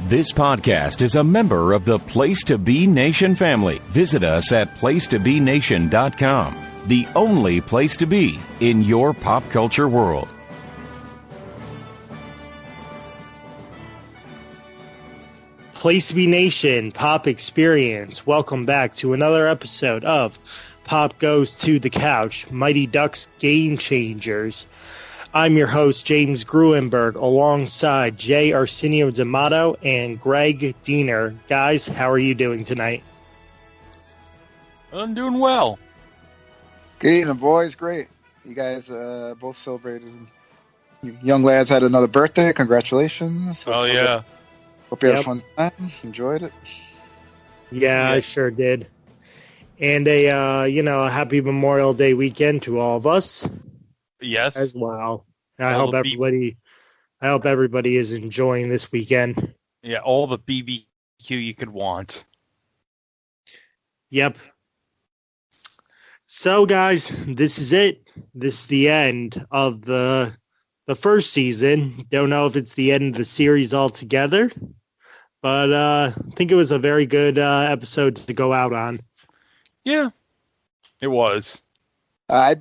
This podcast is a member of the Place to Be Nation family. Visit us at placetobenation.com, the only place to be in your pop culture world. Place to Be Nation Pop Experience. Welcome back to another episode of Pop Goes to the Couch, Mighty Ducks Game Changers. I'm your host, James Gruenberg, alongside J. Arsenio D'Amato and Greg Diener. Guys, how are you doing tonight? I'm doing well. Good evening, boys. Great. You guys both celebrated. You young lads had another birthday. Congratulations. Oh, yeah. Hope you had a fun time. Enjoyed it. Yeah, I sure did. And a happy Memorial Day weekend to all of us. Yes. As well. I hope everybody is enjoying this weekend. Yeah, all the BBQ you could want. Yep. So, guys, this is it. This is the end of the first season. Don't know if it's the end of the series altogether, but I think it was a very good episode to go out on. Yeah, it was. I'd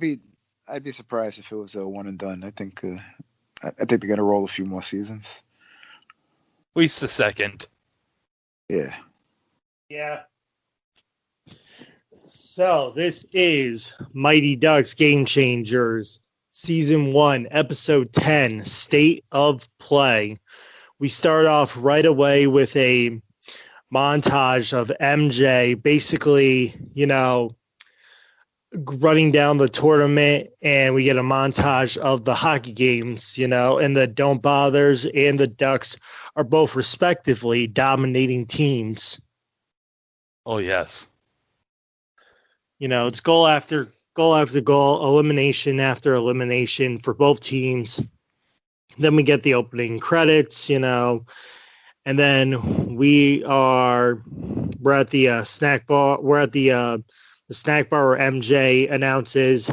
be surprised if it was a one and done. I think they're gonna roll a few more seasons. At least the second. Yeah. Yeah. So this is Mighty Ducks Game Changers, Season 1, Episode 10, State of Play. We start off right away with a montage of MJ basically, running down the tournament, and we get a montage of the hockey games, and the Don't Bothers and the Ducks are both respectively dominating teams. Oh, yes. It's goal after goal, elimination after elimination for both teams. Then we get the opening credits, and then we're at the snack bar. We're at the snack bar where MJ announces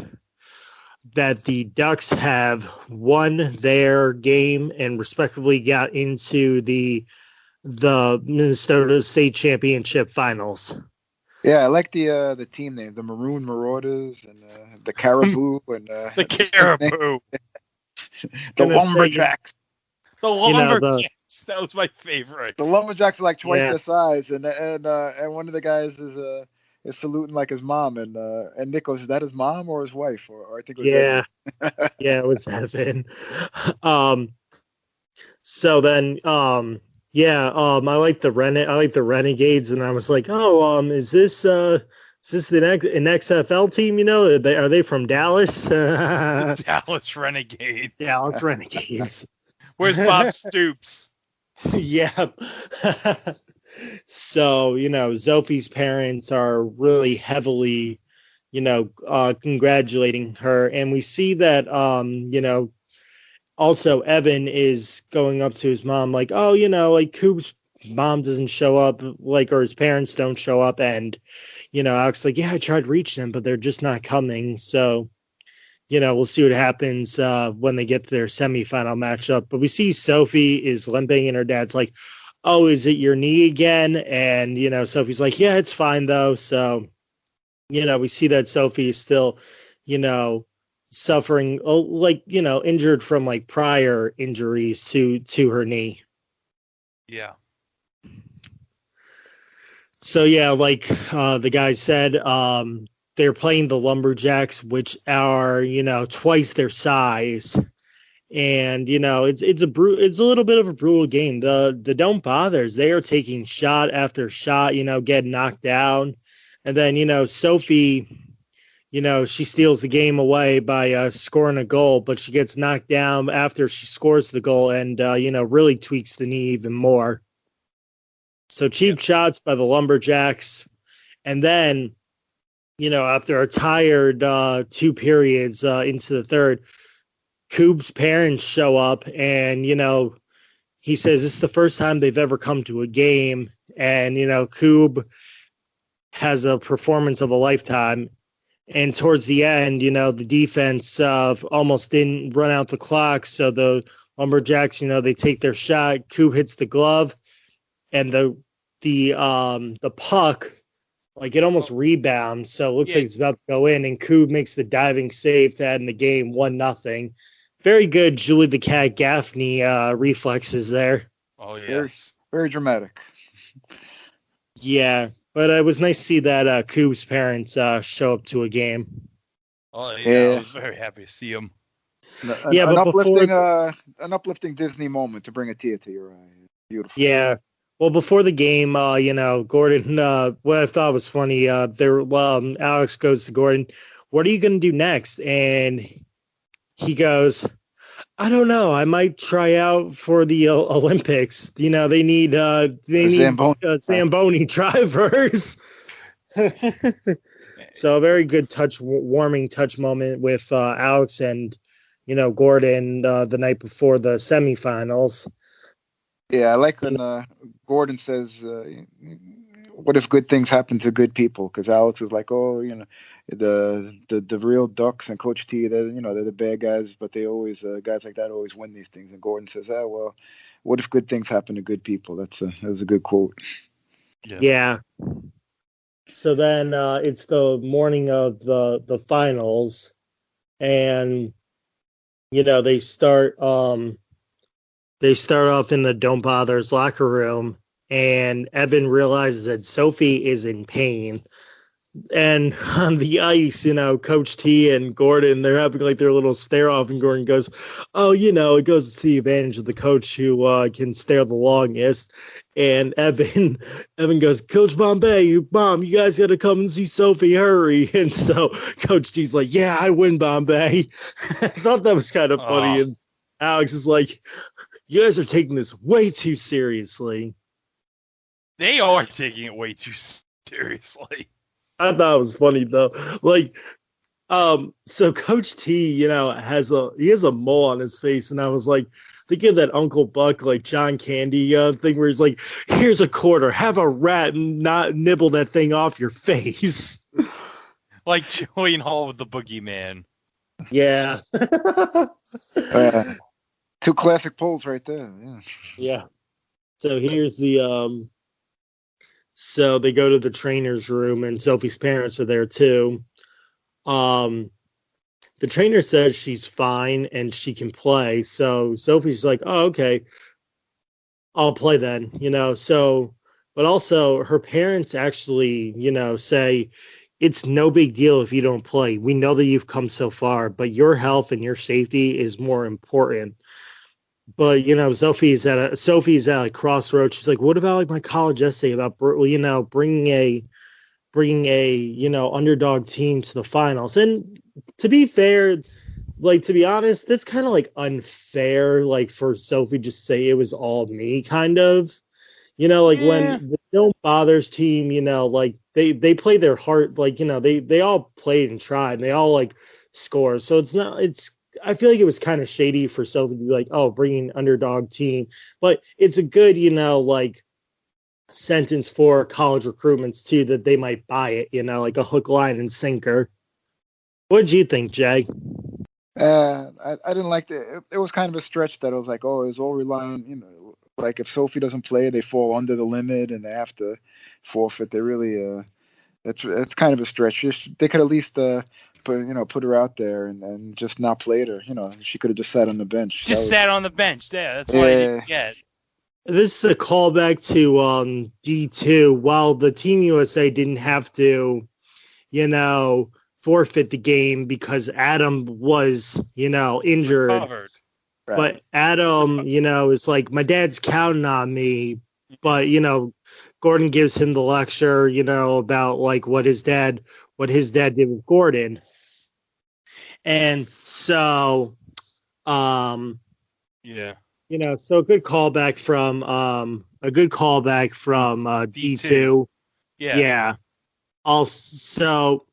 that the Ducks have won their game and respectively got into the Minnesota State Championship Finals. Yeah, I like the team name, the Maroon Marauders and the Caribou and the Caribou, the Lumberjacks. The Lumberjacks. That was my favorite. The Lumberjacks are like twice their size, and one of the guys is saluting like his mom, and Nick goes, "Is that his mom or his wife?" Or I think it was Evan. Yeah, it was Evan. So then, I like the Renegades, and I was like, is this the XFL team? Are they from Dallas? Dallas Renegades. Dallas Renegades. Where's Bob Stoops? Yeah. So, Zophie's parents are really heavily, congratulating her. And we see that, also Evan is going up to his mom like, Coop's mom doesn't show up, or his parents don't show up. And, Alex like, yeah, I tried to reach them, but they're just not coming. So, we'll see what happens when they get to their semifinal matchup. But we see Sophie is limping, and her dad's like, "Oh, is it your knee again?" And, Sophie's like, "Yeah, it's fine, though." So, we see that Sophie is still, suffering, injured from, prior injuries to her knee. Yeah. So, the guy said, they're playing the Lumberjacks, which are, twice their size. And, it's a little bit of a brutal game. The Don't Bothers, they are taking shot after shot, getting knocked down. And then, Sophie, she steals the game away by scoring a goal, but she gets knocked down after she scores the goal and, really tweaks the knee even more. So cheap shots by the Lumberjacks. And then, after a tired 2 periods into the third, Coop's parents show up, and, he says it's the first time they've ever come to a game. And, Coop has a performance of a lifetime. And towards the end, the defense almost didn't run out the clock. So the Lumberjacks, they take their shot. Coop hits the glove. and the puck, like, it almost rebounds, so it looks like it's about to go in, and Koob makes the diving save to end the game 1-0. Very good Julie the Cat Gaffney reflexes there. Oh, yes. Very, very dramatic. Yeah, but it was nice to see that Koob's parents show up to a game. Oh, yeah, I was very happy to see him. An uplifting Disney moment to bring a tear to your eye. Beautiful. Yeah. Well, before the game, Gordon, what I thought was funny, Alex goes to Gordon, "What are you going to do next?" And he goes, "I don't know. I might try out for the Olympics. They need Zamboni drivers." So a very good warming touch moment with Alex and Gordon the night before the semifinals. Yeah, I like when Gordon says, "What if good things happen to good people?" Because Alex is like, "Oh, the real Ducks and Coach T, they're the bad guys, but they always guys like that always win these things." And Gordon says, "Oh, well, what if good things happen to good people?" That was a good quote. Yeah. So then it's the morning of the finals, and they start off in the Don't Bother's locker room, and Evan realizes that Sophie is in pain. And on the ice, Coach T and Gordon, they're having like their little stare off, and Gordon goes, "Oh, it goes to the advantage of the coach who can stare the longest." And Evan goes, "Coach Bombay, you guys got to come and see Sophie, hurry." And so Coach T's like, "Yeah, I win, Bombay." I thought that was kind of funny. And Alex is like, "You guys are taking this way too seriously." They are taking it way too seriously. I thought it was funny though. So Coach T, he has a mole on his face, and I was like, thinking of that Uncle Buck, like John Candy thing where he's like, "Here's a quarter, have a rat and not nibble that thing off your face." Like Julian Hall with the boogeyman. Yeah. Two classic pulls right there. Yeah. Yeah. So here's the So they go to the trainer's room, and Sophie's parents are there too. The trainer says she's fine and she can play. So Sophie's like, "Oh, okay, I'll play then." So, but also her parents actually, say it's no big deal if you don't play. We know that you've come so far, but your health and your safety is more important. But Sophie's at a crossroads. She's like, "What about like my college essay about bringing a underdog team to the finals?" And to be fair, to be honest, that's kind of like unfair. Like for Sophie just to say it was all me, kind of. When the Don't Bothers team, they play their heart. They all played and tried, and they all score. So I feel like it was kind of shady for Sophie to be like, "Oh, bringing underdog team," but it's a good, sentence for college recruitments too, that they might buy it, like a hook, line, and sinker. What did you think, Jay? I didn't like it was kind of a stretch that I was like, oh, it's all relying, like if Sophie doesn't play, they fall under the limit and they have to forfeit. They really, it's kind of a stretch. They could at least put her out there and just not played her. She could have just sat on the bench. Sat on the bench. Yeah, that's all you didn't get. This is a callback to D2. While the Team USA didn't have to, forfeit the game because Adam was, injured. Recovered. Right. But Adam, is like, "My dad's counting on me." But, Gordon gives him the lecture, about what his dad did with Gordon. And so, yeah. So a good callback from D2. Yeah. Also,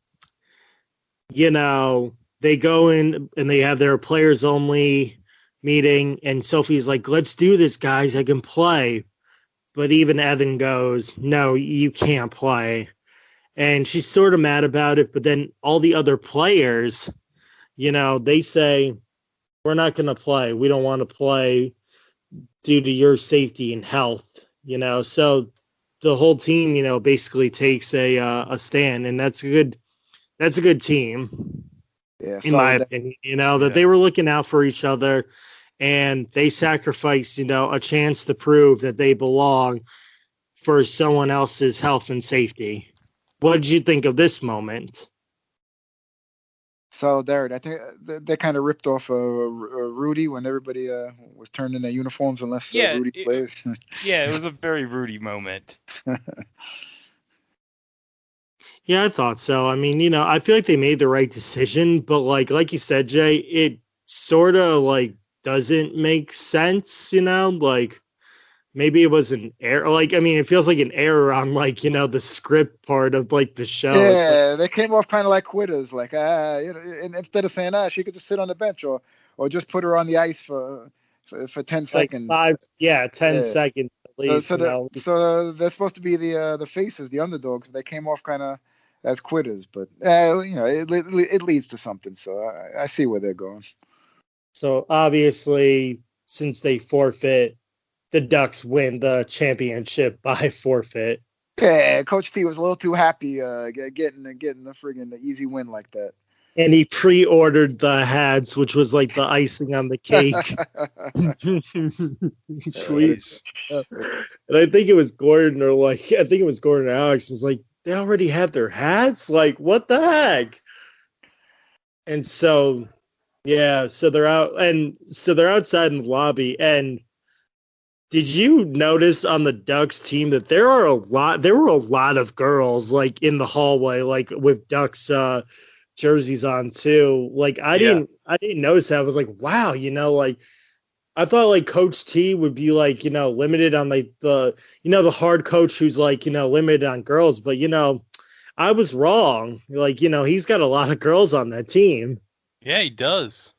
they go in and they have their players only meeting, and Sophie's like, "Let's do this, guys. I can play." But even Evan goes, "No, you can't play." And she's sort of mad about it, but then all the other players, they say, "We're not going to play. We don't want to play due to your safety and health." So the whole team, basically takes a stand, and that's a good team, Yeah, in my solid. opinion. That they were looking out for each other, and they sacrificed, a chance to prove that they belong for someone else's health and safety. What did you think of this moment? Solidarity. I think they kind of ripped off Rudy when everybody was turned in their uniforms, unless Rudy plays. Yeah, it was a very Rudy moment. Yeah, I thought so. I mean, I feel like they made the right decision, but like you said, Jay, it sort of doesn't make sense, like maybe it was an error. It feels like an error on the script part of the show. Yeah, they came off kind of like quitters. And instead of saying she could just sit on the bench or just put her on the ice for 10 seconds. 10 seconds at least. So they're supposed to be the faces, the underdogs, but they came off kind of as quitters. But it leads to something. So I see where they're going. So obviously, since they forfeit, the Ducks win the championship by forfeit. Yeah, Coach T was a little too happy getting the easy win like that. And he pre-ordered the hats, which was like the icing on the cake. Jeez. And I think it was Gordon or Alex was like, they already have their hats? What the heck? And so, so they're out, and so they're outside in the lobby. And did you notice on the Ducks team that there were a lot of girls in the hallway, with Ducks jerseys on too. I didn't notice that. I was like, wow, I thought Coach T would be limited on the hard coach who's limited on girls, but I was wrong. He's got a lot of girls on that team. Yeah, he does.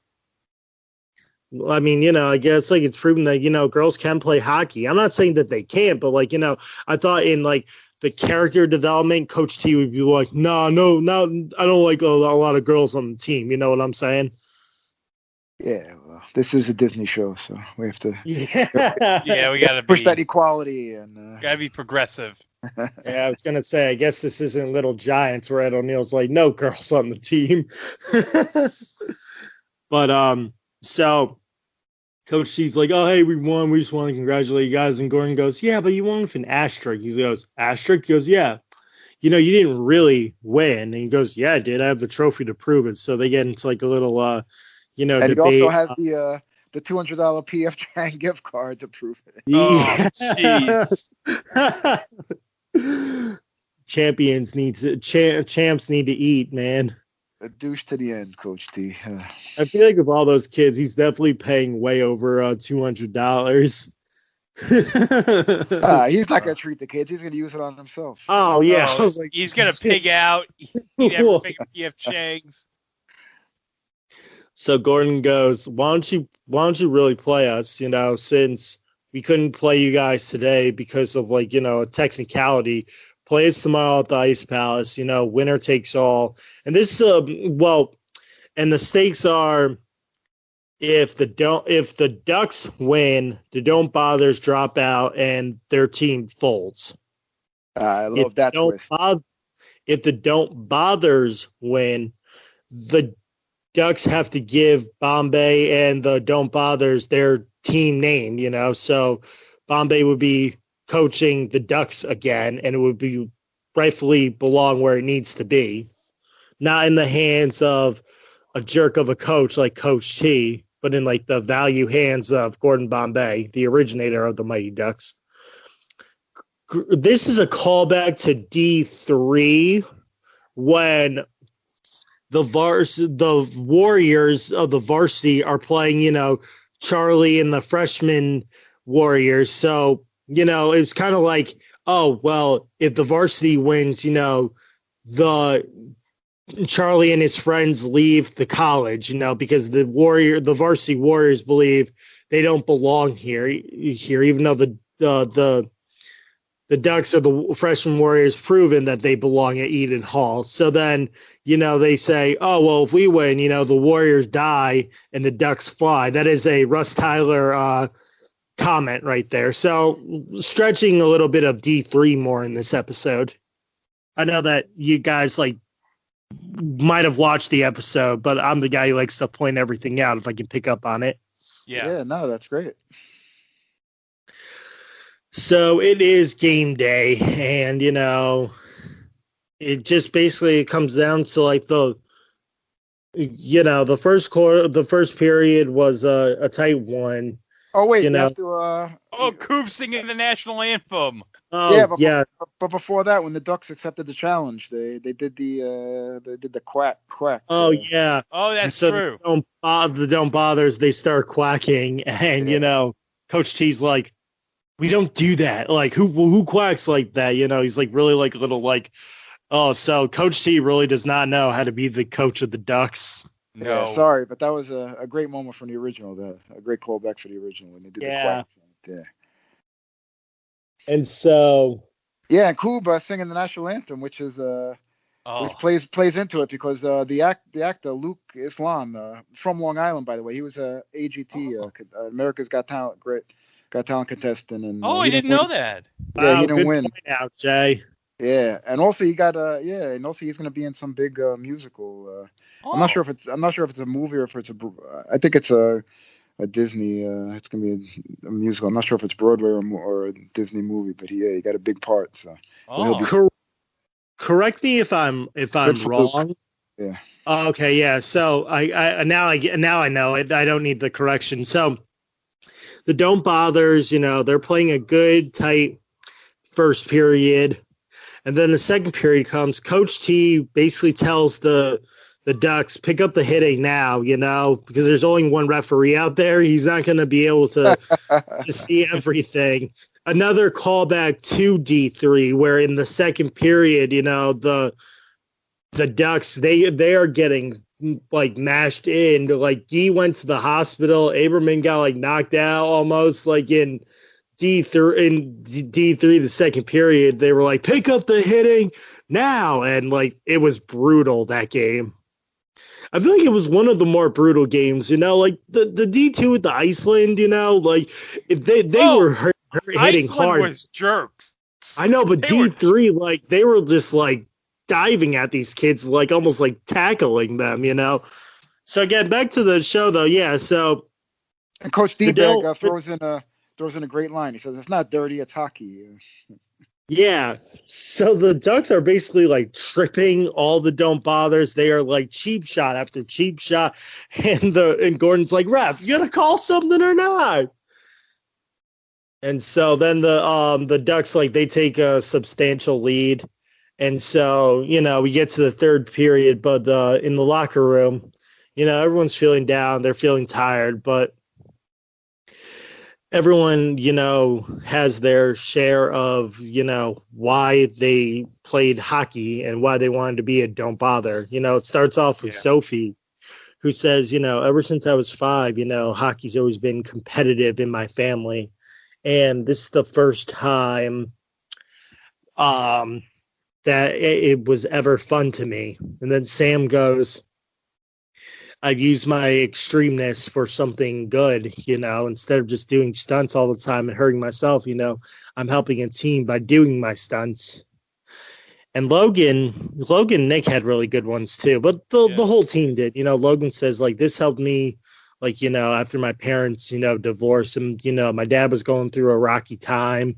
I mean, I guess it's proven that girls can play hockey. I'm not saying that they can't, but I thought in the character development, Coach T would be like, no, I don't like a lot of girls on the team. You know what I'm saying? Yeah, well, this is a Disney show, so we have to we gotta push that equality and gotta be progressive. Yeah, I was gonna say, I guess this isn't Little Giants where Ed O'Neill's like, no girls on the team. But so Coach T's like, oh, hey, we won. We just want to congratulate you guys. And Gordon goes, yeah, but you won with an asterisk. He goes, asterisk? He goes, yeah. You didn't really win. And he goes, yeah, I did. I have the trophy to prove it. So they get into a little, and debate. he also has the $200 PF Chang gift card to prove it. Yeah. Oh, jeez. Champs need to eat, man. A douche to the end, Coach T. I feel like of all those kids, he's definitely paying way over $200. He's not going to treat the kids. He's going to use it on himself. Oh, yeah. I was he's going to pig out. He'd have to pick up PF Chang's. So Gordon goes, why don't you really play us, since we couldn't play you guys today because of a technicality. Play us tomorrow at the Ice Palace, winner takes all. And this and the stakes are if the Ducks win, the Don't Bothers drop out and their team folds. I love that twist. If the Don't Bothers win, the Ducks have to give Bombay and the Don't Bothers their team name, so Bombay would be coaching the Ducks again, and it would be rightfully belong where it needs to be, not in the hands of a jerk of a coach like Coach T, but in the value hands of Gordon Bombay, the originator of the Mighty Ducks. This is a callback to D3 when the Warriors of the varsity are playing, Charlie and the freshman Warriors. So, it's kind of like, oh, well, if the varsity wins, the Charlie and his friends leave the college, because the varsity Warriors believe they don't belong here, even though the Ducks or the freshman Warriors proven that they belong at Eden Hall. So then, they say, oh, well, if we win, the Warriors die and the Ducks fly. That is a Russ Tyler comment right there. So stretching a little bit of D3 more in this episode. I know that you guys might have watched the episode, but I'm the guy who likes to point everything out if I can pick up on it. Yeah. No, that's great. So it is game day, and it just basically comes down to the first quarter, the first period was a tight one. Oh wait, you have to. Coop singing the national anthem. Oh yeah, but before that, when the Ducks accepted the challenge, they did the quack. Oh yeah. Oh, that's so true. The don't bothers. They start quacking, and Coach T's like, we don't do that. Like who quacks like that? He's like really like a little like, oh, so Coach T really does not know how to be the coach of the Ducks. No, yeah, sorry, but that was a great moment from the original. A great callback for the original when they did the quack. Yeah. And so. Yeah, and Kuba singing the national anthem, which is which plays into it because the actor Luke Islam from Long Island, by the way, he was a AGT, America's Got Talent contestant, and I didn't know that. Yeah, he didn't win. Point out, Jay. Yeah, and also he got and also he's gonna be in some big musical. I'm not sure if it's a movie or if it's I think it's a Disney. It's gonna be a musical. I'm not sure if it's Broadway or a Disney movie, but he got a big part. So correct me if I'm wrong. Luke. Yeah. Okay. Yeah. So I now I know it. I don't need the correction. So the Don't Bothers, they're playing a good tight first period, and then the second period comes. Coach T basically tells the Ducks, pick up the hitting now, because there's only one referee out there. He's not going to be able to see everything. Another callback to D3, where in the second period, the Ducks, they are getting like mashed in. Like D went to the hospital. Aberman got like knocked out almost like in D3, the second period. They were like, pick up the hitting now. And like, it was brutal that game. I feel like it was one of the more brutal games, like the D2 with the Iceland, like they were hitting Iceland hard. Was jerks. I know, but D3, like they were just like diving at these kids, like almost like tackling them, So again, back to the show though, yeah. So and Coach Diener throws in a great line. He says, "It's not dirty, it's hockey." Yeah, so the Ducks are basically like tripping all the Don't Bothers. They are like cheap shot after cheap shot, and Gordon's like, "Ref, you gonna call something or not?" And so then the Ducks they take a substantial lead, and so we get to the third period, but in the locker room, everyone's feeling down, they're feeling tired, but everyone, has their share of, why they played hockey and why they wanted to be a Don't Bother. It starts off with Sophie, who says, ever since I was 5, hockey's always been competitive in my family. And this is the first time that it was ever fun to me. And then Sam goes, I've used my extremeness for something good, instead of just doing stunts all the time and hurting myself, I'm helping a team by doing my stunts. And Logan, Nick had really good ones too, but the whole team did. Logan says this helped me, after my parents, divorced, and my dad was going through a rocky time.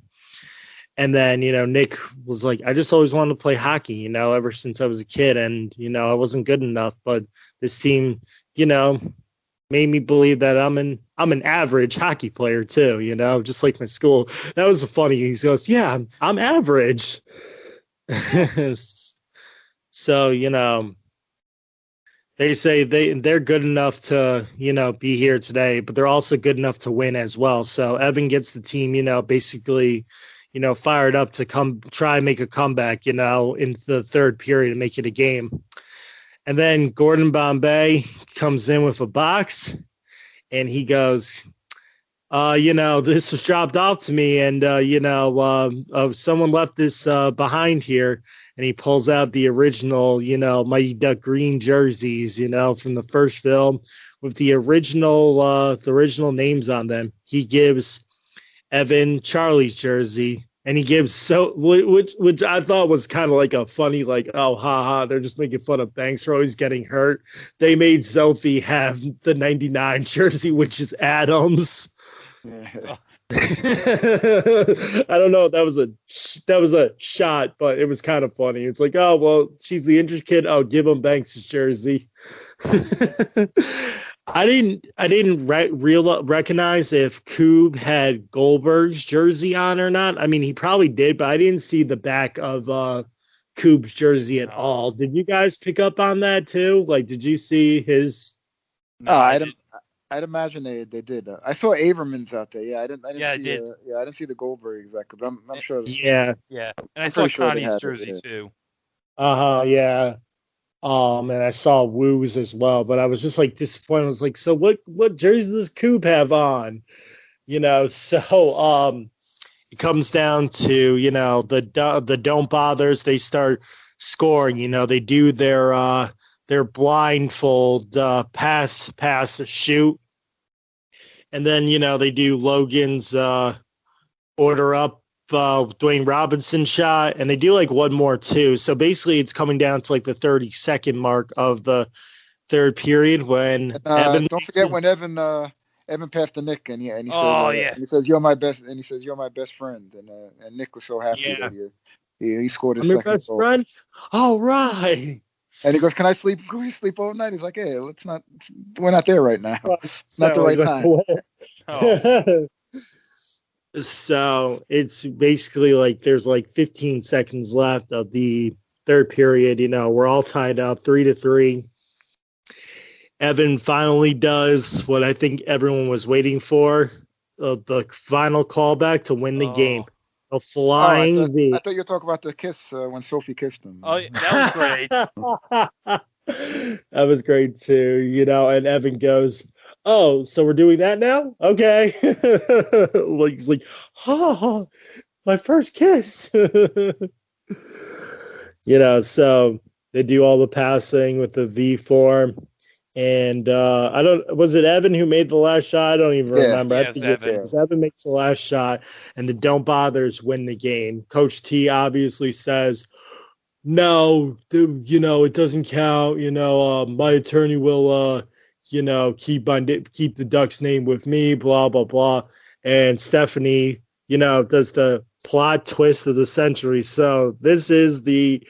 And then, Nick was like, I just always wanted to play hockey, ever since I was a kid. And, I wasn't good enough. But this team, made me believe that I'm an average hockey player too, just like my school. That was funny. He goes, yeah, I'm average. So, they say they're good enough to, be here today, but they're also good enough to win as well. So Evan gets the team, basically, fired up to try and make a comeback, into the third period and make it a game. And then Gordon Bombay comes in with a box, and he goes, this was dropped off to me, and, someone left this behind here. And he pulls out the original, Mighty Duck green jerseys, from the first film with the original names on them. He gives Evan Charlie's jersey, and he gives which I thought was kind of like a funny, like, oh, haha, they're just making fun of Banks for always getting hurt. They made Sophie have the 99 jersey, which is Adams. Yeah. I don't know if that was a shot, but it was kind of funny. It's like, oh well, she's the injured kid. Oh, give him Banks' jersey. I didn't recognize if Koob had Goldberg's jersey on or not. I mean, he probably did, but I didn't see the back of Koob's jersey at all. Did you guys pick up on that too? Like, did you see his? No, I'd imagine they did. I saw Averman's out there. Yeah, I didn't. I didn't see the Goldberg exactly, but I'm sure. Yeah. And I saw Connie's jersey too. Yeah. And I saw Woo's as well, but I was just like disappointed. I was like, so what jersey does Coop have on? So it comes down to, the don't bothers. They start scoring. They do their blindfold pass shoot, and then they do Logan's order up Dwayne Robinson shot, and they do like one more too. So basically it's coming down to like the 30-second mark of the third period when Evan. Don't forget when Evan passed to Nick, and he says you're my best, and he says you're my best friend, and Nick was so happy that he scored his second best goal. Friend? All right. And he goes, "Can we sleep overnight?" He's like, "Hey, we're not there right now. Not the right time." So it's basically like there's like 15 seconds left of the third period. We're all tied up 3-3. Evan finally does what I think everyone was waiting for, the final callback to win the game. A flying I thought you were talking about the kiss when Sophie kissed him. Oh, that was great. That was great too, and Evan goes, "Oh, so we're doing that now? Okay." He's like, "Oh, my first kiss." So they do all the passing with the V form. And was it Evan who made the last shot? I don't even remember. Yes, Evan makes the last shot, and the Don't Bothers win the game. Coach T obviously says, "No, it doesn't count. My attorney will, keep the Ducks name with me, blah, blah, blah." And Stephanie, does the plot twist of the century. So this is the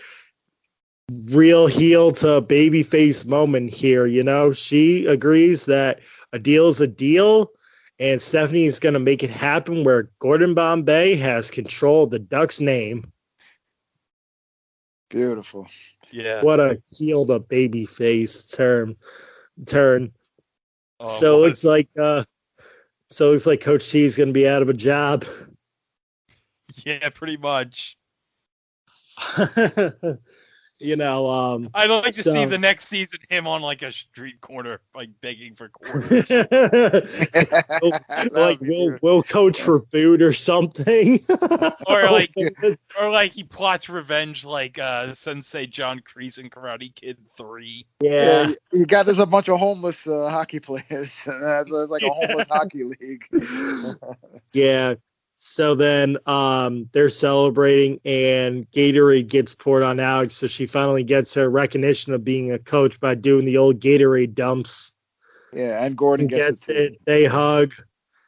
real heel to babyface moment here. She agrees that a deal is a deal, and Stephanie is going to make it happen where Gordon Bombay has control of the Ducks name. Beautiful. Yeah. What a heel to babyface turn. So it looks like Coach T is going to be out of a job. Yeah, pretty much. I'd like to see the next season him on like a street corner, like begging for quarters. Like we'll coach for food or something. or like he plots revenge like Sensei John Kreese in Karate Kid 3. Yeah. There's a bunch of homeless hockey players. It's like a homeless hockey league. Yeah. So then they're celebrating, and Gatorade gets poured on Alex, so she finally gets her recognition of being a coach by doing the old Gatorade dumps. Yeah, and Gordon gets it. They hug,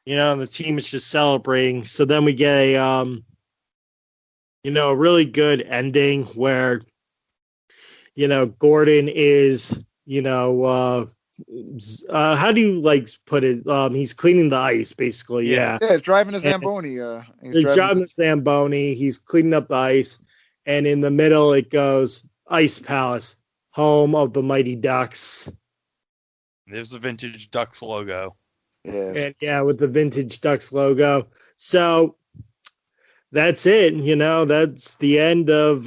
and the team is just celebrating. So then we get a really good ending where, Gordon is, how do you put it? He's cleaning the ice, basically. Yeah, he's driving a Zamboni. He's driving the Zamboni. He's cleaning up the ice, and in the middle it goes Ice Palace, home of the Mighty Ducks. There's the vintage Ducks logo. Yeah, and with the vintage Ducks logo. So that's it. That's the end of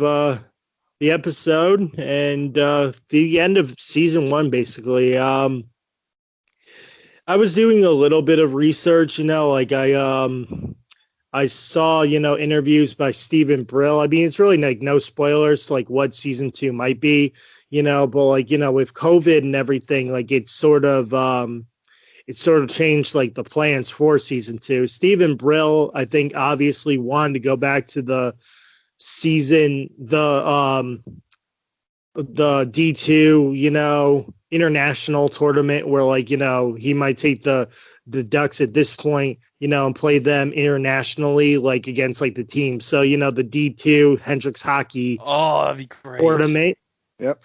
the episode and the end of season 1, basically. I was doing a little bit of research, I saw, interviews by Stephen Brill. I mean, it's really like no spoilers, like what season 2 might be, but with COVID and everything, it's sort of, it sort of changed like the plans for season 2. Stephen Brill, I think, obviously wanted to go back to the season, the D2, international tournament where like, he might take the Ducks at this point, and play them internationally, like against like the team. So, the D2 Hendricks hockey that'd be great. tournament. Yep.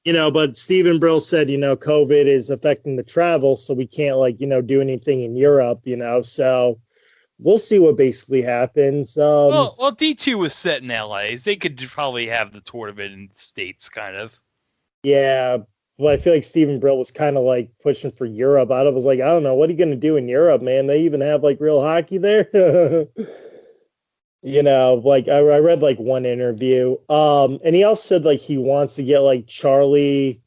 But Stephen Brill said, COVID is affecting the travel, so we can't like, do anything in Europe, so we'll see what basically happens. Well, D2 was set in LA. They could probably have the tournament in the States, kind of. Yeah, well, I feel like Stephen Brill was kind of like pushing for Europe. I was like, I don't know, what are you going to do in Europe, man? They even have like real hockey there. Like I read like one interview. And he also said like he wants to get like Charlie.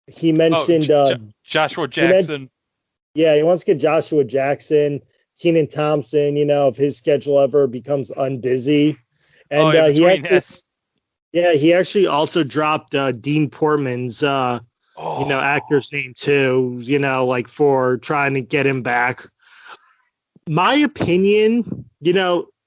He mentioned Joshua Jackson. He wants to get Joshua Jackson, Keenan Thompson, if his schedule ever becomes unbusy. And he actually also dropped Dean Portman's actor's name too, like for trying to get him back. My opinion,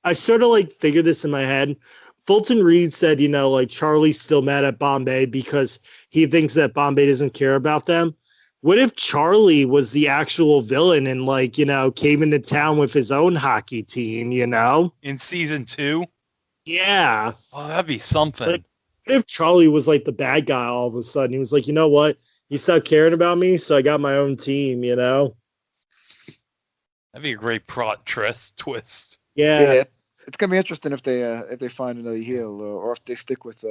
I sort of like figured this in my head. Fulton Reed said, like Charlie's still mad at Bombay because he thinks that Bombay doesn't care about them. What if Charlie was the actual villain and like, came into town with his own hockey team, In season 2? Yeah. Oh, that'd be something. Like, what if Charlie was like the bad guy all of a sudden? He was like, you know what? You stopped caring about me, so I got my own team, That'd be a great plot twist. Yeah. It's gonna be interesting if they find another heel or if they stick with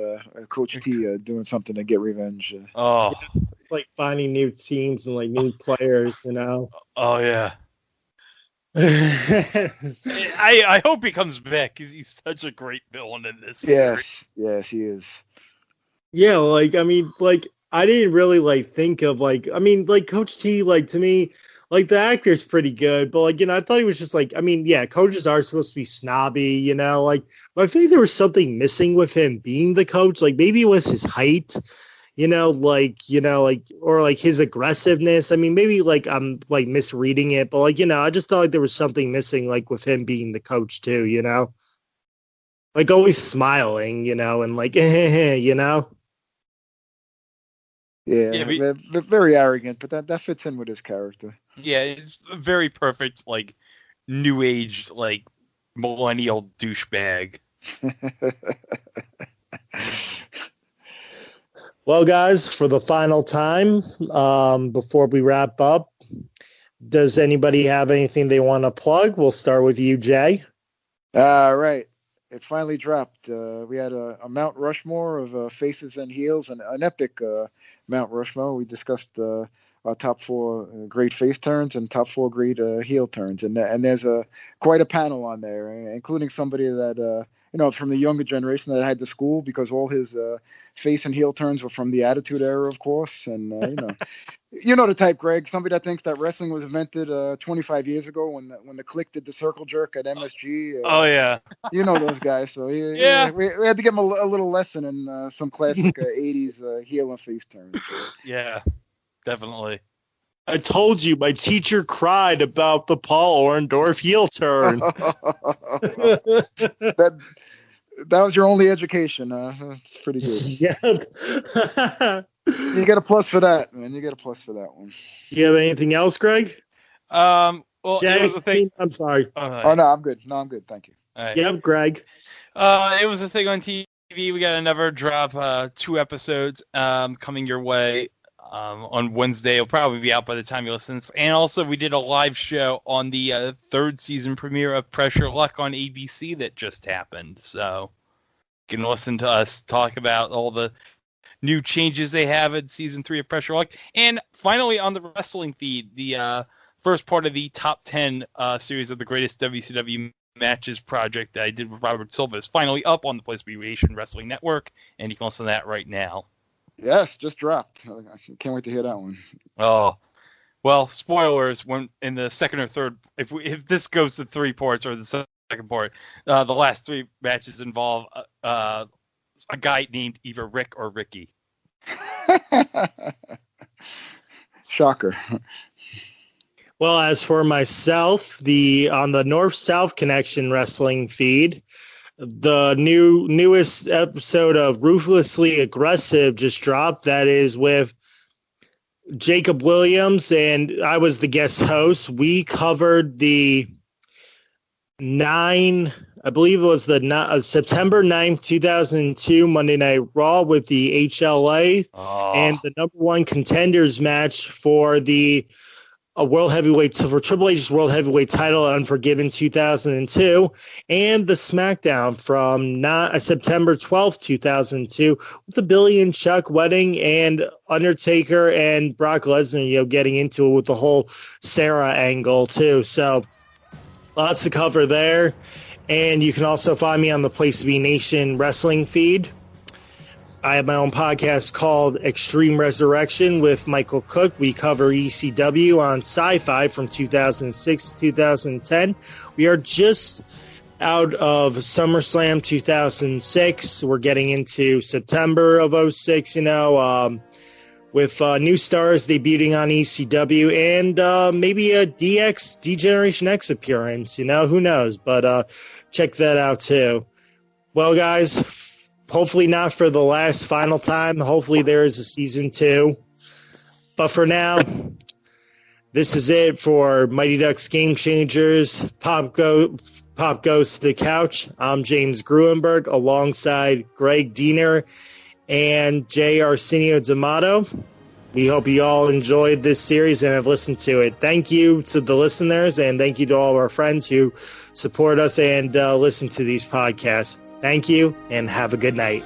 Coach T doing something to get revenge. Like finding new teams and like new players, Oh yeah. I hope he comes back because he's such a great villain in this series. Yes, he is. Yeah, like I mean, like I didn't really like think of like Coach T, like to me, like the actor's pretty good, but like I thought he was just like coaches are supposed to be snobby, like but I feel like there was something missing with him being the coach. Like maybe it was his height, or like his aggressiveness. I mean, maybe like I'm like misreading it, but like I just thought like there was something missing like with him being the coach too, like always smiling, and like Yeah, very arrogant, but that fits in with his character. Yeah, it's a very perfect, like, new age, like, millennial douchebag. Well, guys, for the final time, before we wrap up, does anybody have anything they want to plug? We'll start with you, Jay. Right. It finally dropped. We had a Mount Rushmore of faces and heels, and an epic Mount Rushmore. We discussed our top 4 great face turns and top 4 great heel turns, and there's quite a panel on there, including somebody that from the younger generation that had to school because all his face and heel turns were from the Attitude Era, of course, and you know the type, Greg. Somebody that thinks that wrestling was invented 25 years ago when the Click did the circle jerk at MSG. Oh yeah, you know those guys. So we had to give him a little lesson in some classic 80s heel and face turns. So. Yeah, definitely. I told you, my teacher cried about the Paul Orndorff heel turn. That was your only education. That's pretty good. Yeah. You get a plus for that, man. You get a plus for that one. Do you have anything else, Greg? Well, Jay, it was a thing. I'm sorry. Oh no, I'm good. Thank you. All right. Yep, Greg. It was a thing on TV. We got another drop, 2 episodes coming your way on Wednesday. It'll probably be out by the time you listen. And also, we did a live show on the 3rd season premiere of Pressure Luck on ABC that just happened. So you can listen to us talk about all the new changes they have in season 3 of Pressure Luck. And finally, on the wrestling feed, the first part of the top 10 series of the greatest WCW matches project that I did with Robert Silva is finally up on the Place to Be Nation Wrestling Network, and you can listen to that right now. Yes, just dropped. I can't wait to hear that one. Oh, well, spoilers. When in the second or third, if this goes to 3 parts or the second part, the last 3 matches involve a guy named either Rick or Ricky. Shocker. Well, as for myself, on the North-South Connection Wrestling feed, the newest episode of Ruthlessly Aggressive just dropped. That is with Jacob Williams, and I was the guest host. We covered the September 9th, 2002 Monday Night Raw with the HLA and the number one contenders match for the World Heavyweight, for Triple H's World Heavyweight title, Unforgiven 2002, and the SmackDown from September 12th, 2002, with the Billy and Chuck wedding and Undertaker and Brock Lesnar, getting into it with the whole Sarah angle too. So lots to cover there. And you can also find me on the Place to Be Nation wrestling feed. I have my own podcast called Extreme Resurrection with Michael Cook. We cover ECW on Sci-Fi from 2006 to 2010. We are just out of SummerSlam 2006. We're getting into September of 06, with new stars debuting on ECW and maybe a D-Generation X appearance. Who knows? But check that out too. Well, guys, hopefully not for the last final time. Hopefully there is a season 2. But for now, this is it for Mighty Ducks Game Changers. Pop goes to the couch. I'm James Gruenberg alongside Greg Diener and J. Arsenio D'Amato. We hope you all enjoyed this series and have listened to it. Thank you to the listeners, and thank you to all of our friends who support us and listen to these podcasts. Thank you, and have a good night.